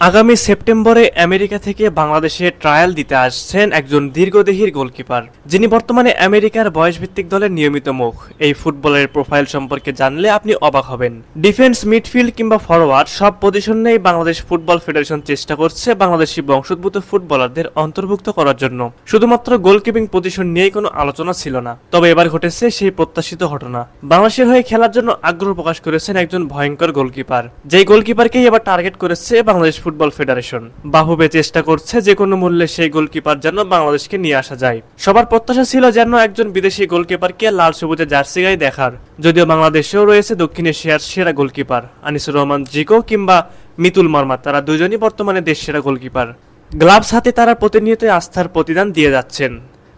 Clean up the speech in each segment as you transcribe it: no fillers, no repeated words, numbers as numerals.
আগামী সেপ্টেম্বরে আমেরিকা থেকে বাংলাদেশে ট্রায়াল দিতে আসছেন একজন দীর্ঘদেহীর গোলকিপার, যিনি বর্তমানে আমেরিকার বয়সভিত্তিক দলের নিয়মিত মুখ। এই ফুটবলের প্রোফাইল সম্পর্কে জানলে আপনি অবাক হবেন। ডিফেন্স, মিডফিল্ড কিংবা ফরওয়ার্ড সব পজিশনেই বাংলাদেশ ফুটবল ফেডারেশন চেষ্টা করছে বাংলাদেশি বংশোদ্ভূত ফুটবলারদের অন্তর্ভুক্ত করার জন্য। শুধুমাত্র গোলকিপিং পজিশন নিয়েই কোনো আলোচনা ছিল না, তবে এবার ঘটেছে সেই প্রত্যাশিত ঘটনা। বাংলাদেশের হয়ে খেলার জন্য আগ্রহ প্রকাশ করেছেন একজন ভয়ঙ্কর গোলকিপার, যেই গোলকিপারকেই এবার টার্গেট করেছে বাংলাদেশ ফুটবল ফেডারেশন। বাহুবে চেষ্টা করছে যে কোনো মূল্যে সেই গোলকিপার যেন বাংলাদেশকে নিয়ে আসা যায়। সবার প্রত্যাশা ছিল যেন একজন বিদেশি গোলকিপারকে লাল সবুজে জার্সি গায়ে দেখার। যদিও বাংলাদেশেও রয়েছে দক্ষিণ এশিয়ার সেরা গোলকিপার আনিসুর রহমান জিকো কিংবা মিতুল মার্মা, তারা দুজনই বর্তমানে দেশ সেরা গোলকিপার। গ্লাভস হাতে তারা প্রতিনিয়ত আস্থার প্রতিদান দিয়ে যাচ্ছেন।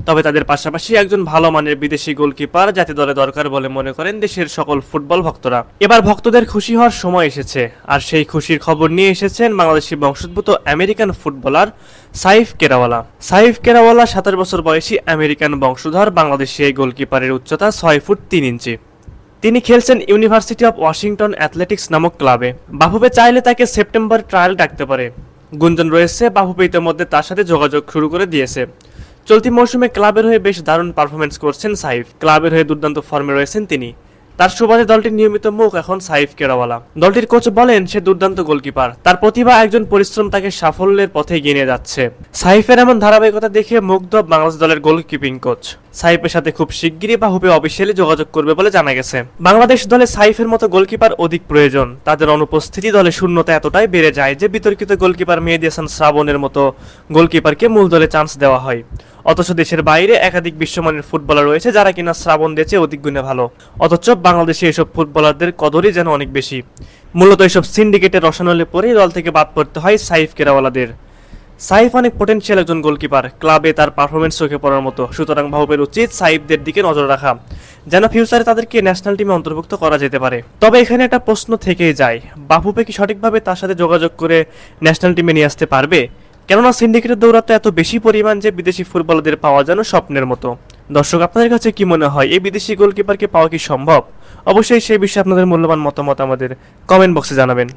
তবে তাদের পাশাপাশি একজন ভালো মানের বিদেশি গোলকিপার জাতীয় দলে দরকার বলে মনে করেন দেশের সকল ফুটবল ভক্তরা। এবার ভক্তদের খুশি হওয়ার সময় এসেছে, আর সেই খুশির খবর নিয়ে এসেছেন বাংলাদেশি বংশোদ্ভূত আমেরিকান ফুটবলার সাইফ কেরাওয়ালা। সাইফ কেরাওয়ালা 27 বছর বয়সী আমেরিকান বংশধর বাংলাদেশি এই গোলকিপারের উচ্চতা 6 ফুট 3 ইঞ্চি। তিনি খেলছেন ইউনিভার্সিটি অব ওয়াশিংটন অ্যাথলেটিক্স নামক ক্লাবে। বাফুফে চাইলে তাকে সেপ্টেম্বর ট্রায়াল ডাকতে পারে। গুঞ্জন রয়েছে বাফুফে ইতিমধ্যে তার সাথে যোগাযোগ শুরু করে দিয়েছে। চলতি মৌসুমে ক্লাবের হয়ে বেশ দারুণ পারফরমেন্স করছেন সাইফ। ক্লাবের হয়ে দুর্দান্ত ফর্মে রয়েছেন তিনি। তার সুবাদে দলটির নিয়মিত মুখ এখন সাইফ কেরাওয়ালা। দলটির কোচ বলেন সে দুর্দান্ত গোলকিপার, তার প্রতিভা একজন পরিশ্রম তাকে সাফল্যের পথে এগিয়ে নিয়ে যাচ্ছে। সাইফের এমন ধারাবাহিকতা দেখে মুগ্ধ বাংলাদেশ দলের গোলকিপিং কোচ। সাইফের সাথে খুব শিগগিরই বাফুফে অফিসিয়ালি যোগাযোগ করবে বলে জানা গেছে। বাংলাদেশ দলে সাইফের মতো গোলকিপার অধিক প্রয়োজন। তাদের অনুপস্থিতি দলে শূন্যতা এতটাই বেড়ে যায় যে বিতর্কিত গোলকিপার মেহেদী হাসান শ্রাবণের মতো গোলকিপারকে মূল দলে চান্স দেওয়া হয়। অথচ দেশের বাইরে একাধিক বিশ্বমানের ফুটবলার রয়েছে যারা কিনা শ্রাবণ দেশে অধিক গুণে ভালো, অথচ বাংলাদেশে এসব ফুটবলারদের কদরই যেন অনেক বেশি। মূলত এসব সিন্ডিকেটের রসানলে পরেই দল থেকে বাদ পড়তে হয় সাইফ কেরাওয়ালাদের। সাইফ অনেক পোটেনশিয়াল একজন গোলকিপার, ক্লাবে তার পারফরমেন্স চোখে পড়ার মতো। সুতরাং বাফুফের উচিত সাইফদের দিকে নজর রাখা, যেন ফিউচারে তাদেরকে ন্যাশনাল টিমে অন্তর্ভুক্ত করা যেতে পারে। তবে এখানে একটা প্রশ্ন থেকেই যায়, বাফুফে কি সঠিকভাবে তার সাথে যোগাযোগ করে ন্যাশনাল টিমে নিয়ে আসতে পারবে? কেননা সিন্ডিকেটের দৌরাত্ম্য এত বেশি পরিমাণ যে বিদেশি ফুটবলারদের পাওয়া যেন স্বপ্নের মতো। দর্শক, আপনাদের কাছে কি মনে হয়, এই বিদেশি গোলকিপারকে পাওয়া কি সম্ভব? অবশ্যই সেই বিষয়ে আপনাদের মূল্যবান মতামত আমাদের কমেন্ট বক্সে জানাবেন।